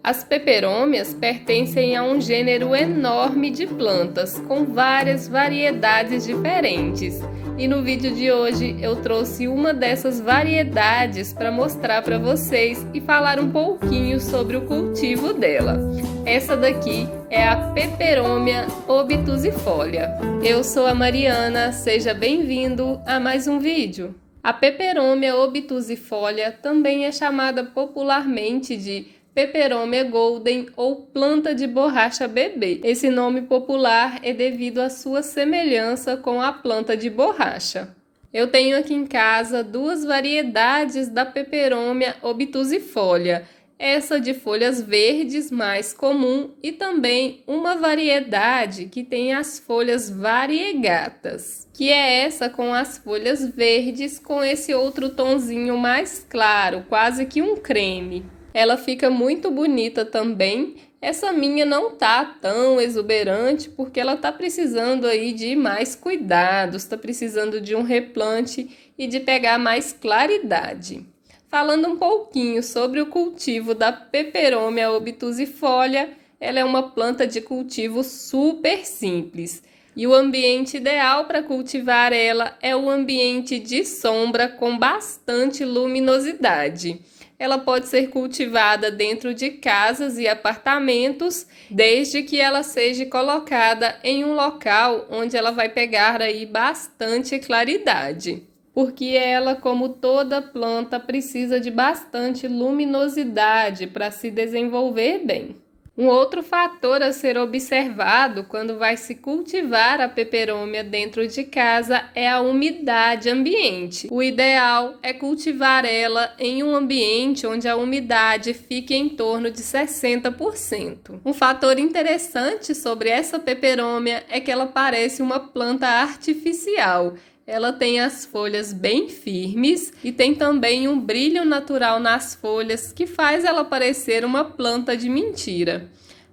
As peperômias pertencem a um gênero enorme de plantas, com várias variedades diferentes. E no vídeo de hoje eu trouxe uma dessas variedades para mostrar para vocês e falar um pouquinho sobre o cultivo dela. Essa daqui é a Peperomia obtusifolia. Eu sou a Mariana, seja bem-vindo a mais um vídeo. A Peperomia obtusifolia também é chamada popularmente de Peperomia golden ou planta de borracha bebê. Esse nome popular é devido à sua semelhança com a planta de borracha. Eu tenho aqui em casa duas variedades da Peperomia obtusifolia. Essa de folhas verdes mais comum e também uma variedade que tem as folhas variegatas, que é essa com as folhas verdes com esse outro tonzinho mais claro, quase que um creme. Ela fica muito bonita também. Essa minha não tá tão exuberante porque ela tá precisando aí de mais cuidados, tá precisando de um replante e de pegar mais claridade. Falando um pouquinho sobre o cultivo da Peperomia obtusifolia, ela é uma planta de cultivo super simples. E o ambiente ideal para cultivar ela é o ambiente de sombra com bastante luminosidade. Ela pode ser cultivada dentro de casas e apartamentos, desde que ela seja colocada em um local onde ela vai pegar aí bastante claridade. Porque ela, como toda planta, precisa de bastante luminosidade para se desenvolver bem. Um outro fator a ser observado quando vai se cultivar a peperomia dentro de casa é a umidade ambiente. O ideal é cultivar ela em um ambiente onde a umidade fique em torno de 60%. Um fator interessante sobre essa peperomia é que ela parece uma planta artificial. Ela tem as folhas bem firmes e tem também um brilho natural nas folhas que faz ela parecer uma planta de mentira.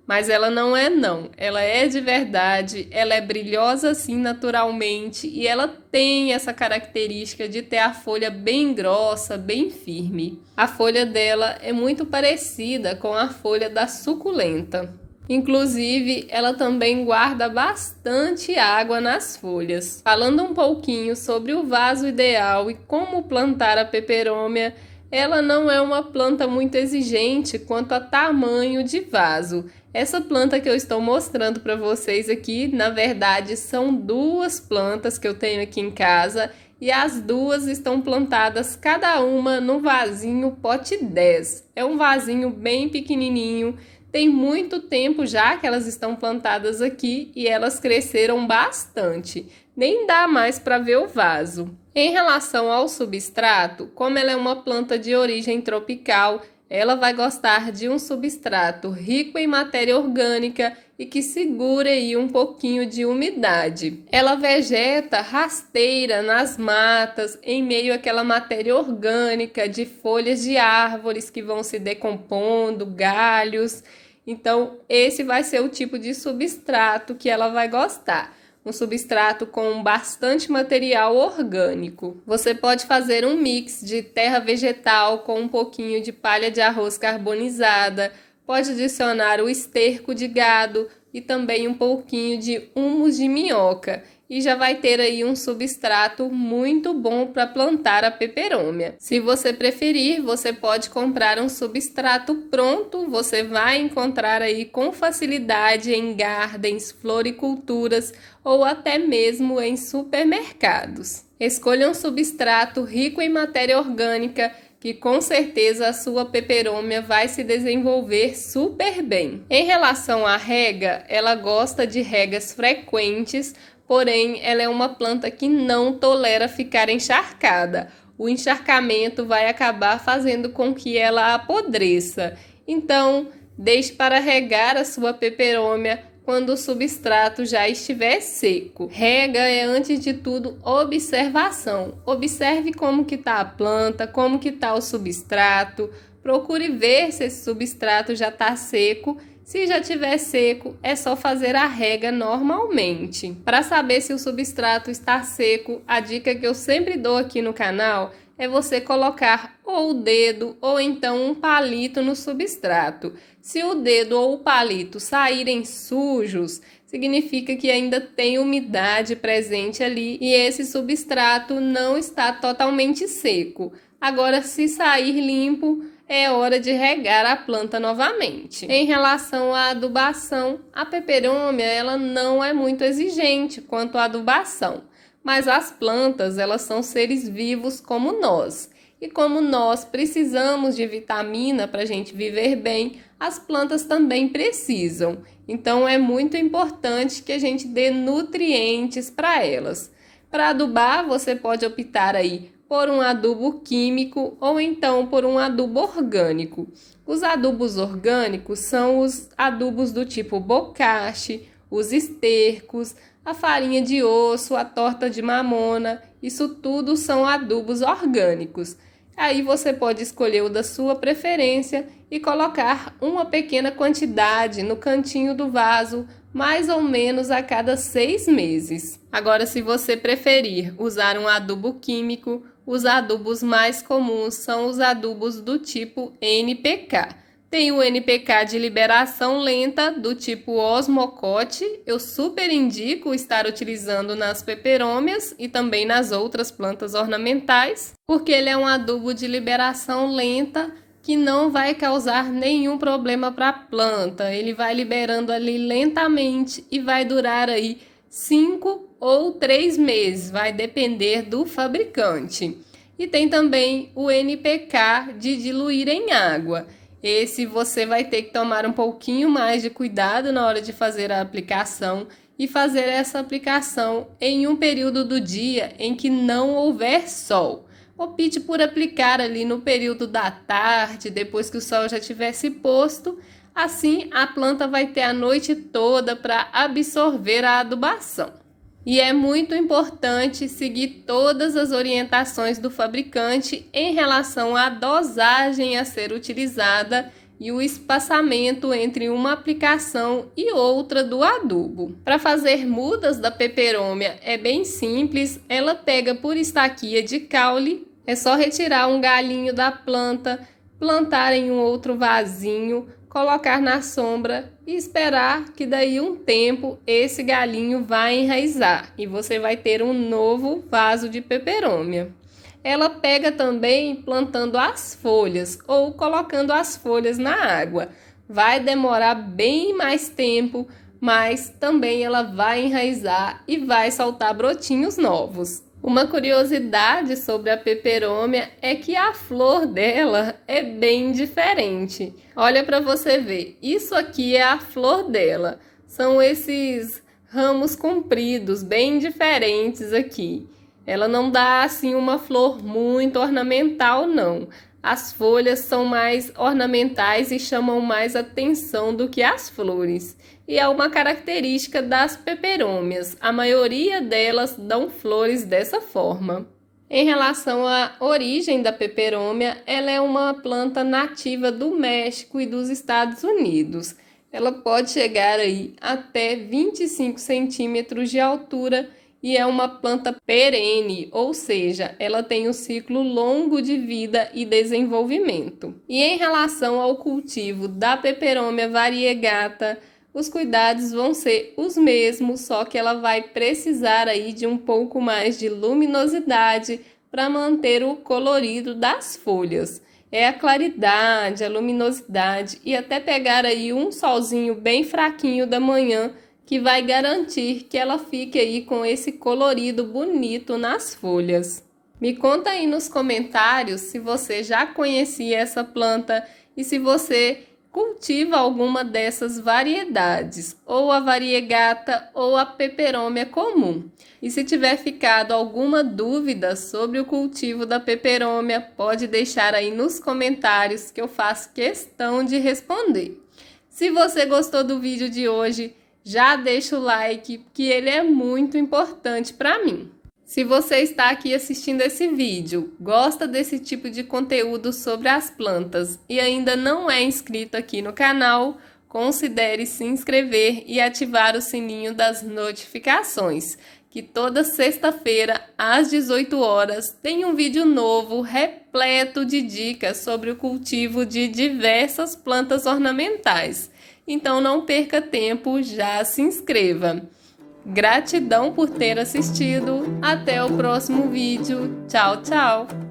Mas ela não é não, ela é de verdade, ela é brilhosa assim naturalmente e ela tem essa característica de ter a folha bem grossa, bem firme. A folha dela é muito parecida com a folha da suculenta. Inclusive, ela também guarda bastante água nas folhas. Falando um pouquinho sobre o vaso ideal e como plantar a peperomia, ela não é uma planta muito exigente quanto a tamanho de vaso. Essa planta que eu estou mostrando para vocês aqui, na verdade, são duas plantas que eu tenho aqui em casa e as duas estão plantadas cada uma no vasinho pote 10. É um vasinho bem pequenininho. Tem muito tempo já que elas estão plantadas aqui e elas cresceram bastante. Nem dá mais para ver o vaso. Em relação ao substrato, como ela é uma planta de origem tropical, ela vai gostar de um substrato rico em matéria orgânica e que segure aí um pouquinho de umidade. Ela vegeta rasteira nas matas, em meio àquela matéria orgânica de folhas de árvores que vão se decompondo, galhos. Então, esse vai ser o tipo de substrato que ela vai gostar. Um substrato com bastante material orgânico. Você pode fazer um mix de terra vegetal com um pouquinho de palha de arroz carbonizada, pode adicionar o esterco de gado e também um pouquinho de humus de minhoca. E já vai ter aí um substrato muito bom para plantar a peperomia. Se você preferir, você pode comprar um substrato pronto, você vai encontrar aí com facilidade em gardens, floriculturas ou até mesmo em supermercados. Escolha um substrato rico em matéria orgânica que com certeza a sua peperomia vai se desenvolver super bem. Em relação à rega, ela gosta de regas frequentes, porém, ela é uma planta que não tolera ficar encharcada. O encharcamento vai acabar fazendo com que ela apodreça. Então, deixe para regar a sua peperomia quando o substrato já estiver seco. Rega é, antes de tudo, observação. Observe como que está a planta, como que está o substrato. Procure ver se esse substrato já está seco. Se já estiver seco, é só fazer a rega normalmente. Para saber se o substrato está seco, a dica que eu sempre dou aqui no canal é você colocar ou o dedo ou então um palito no substrato. Se o dedo ou o palito saírem sujos, significa que ainda tem umidade presente ali e esse substrato não está totalmente seco. Agora, se sair limpo, é hora de regar a planta novamente. Em relação à adubação, a peperômia ela não é muito exigente quanto à adubação, mas as plantas elas são seres vivos como nós. E como nós precisamos de vitamina para a gente viver bem, as plantas também precisam. Então é muito importante que a gente dê nutrientes para elas. Para adubar, você pode optar aí por um adubo químico ou então por um adubo orgânico. Os adubos orgânicos são os adubos do tipo bocashi, os estercos, a farinha de osso, a torta de mamona, isso tudo são adubos orgânicos. Aí você pode escolher o da sua preferência e colocar uma pequena quantidade no cantinho do vaso, mais ou menos a cada 6 meses. Agora, se você preferir usar um adubo químico, os adubos mais comuns são os adubos do tipo NPK. Tem o NPK de liberação lenta do tipo osmocote. Eu super indico estar utilizando nas peperômias e também nas outras plantas ornamentais, porque ele é um adubo de liberação lenta que não vai causar nenhum problema para a planta. Ele vai liberando ali lentamente e vai durar aí 5 ou 3 meses, vai depender do fabricante. E tem também o NPK de diluir em água. Esse você vai ter que tomar um pouquinho mais de cuidado na hora de fazer a aplicação e fazer essa aplicação em um período do dia em que não houver sol. Opte por aplicar ali no período da tarde, depois que o sol já tivesse posto. Assim, a planta vai ter a noite toda para absorver a adubação. E é muito importante seguir todas as orientações do fabricante em relação à dosagem a ser utilizada e o espaçamento entre uma aplicação e outra do adubo. Para fazer mudas da peperômia é bem simples, ela pega por estaquia de caule, é só retirar um galhinho da planta, plantar em um outro vasinho, colocar na sombra e esperar que daí um tempo esse galinho vai enraizar e você vai ter um novo vaso de peperômia. Ela pega também plantando as folhas ou colocando as folhas na água. Vai demorar bem mais tempo, mas também ela vai enraizar e vai soltar brotinhos novos. Uma curiosidade sobre a peperômia é que a flor dela é bem diferente. Olha para você ver, isso aqui é a flor dela. São esses ramos compridos, bem diferentes aqui. Ela não dá assim uma flor muito ornamental, não. As folhas são mais ornamentais e chamam mais atenção do que as flores. E é uma característica das peperômias. A maioria delas dão flores dessa forma. Em relação à origem da peperômia, ela é uma planta nativa do México e dos Estados Unidos. Ela pode chegar aí até 25 centímetros de altura e é uma planta perene, ou seja, ela tem um ciclo longo de vida e desenvolvimento. E em relação ao cultivo da peperômia variegata, os cuidados vão ser os mesmos, só que ela vai precisar aí de um pouco mais de luminosidade para manter o colorido das folhas. É a claridade, a luminosidade e até pegar aí um solzinho bem fraquinho da manhã que vai garantir que ela fique aí com esse colorido bonito nas folhas. Me conta aí nos comentários se você já conhecia essa planta e se você cultiva alguma dessas variedades, ou a variegata ou a peperômia comum. E se tiver ficado alguma dúvida sobre o cultivo da peperômia, pode deixar aí nos comentários que eu faço questão de responder. Se você gostou do vídeo de hoje, já deixa o like, que ele é muito importante para mim. Se você está aqui assistindo esse vídeo, gosta desse tipo de conteúdo sobre as plantas e ainda não é inscrito aqui no canal, considere se inscrever e ativar o sininho das notificações, que que toda sexta-feira, às 18 horas, tem um vídeo novo repleto de dicas sobre o cultivo de diversas plantas ornamentais. Então não perca tempo, já se inscreva. Gratidão por ter assistido. Até o próximo vídeo. Tchau, tchau!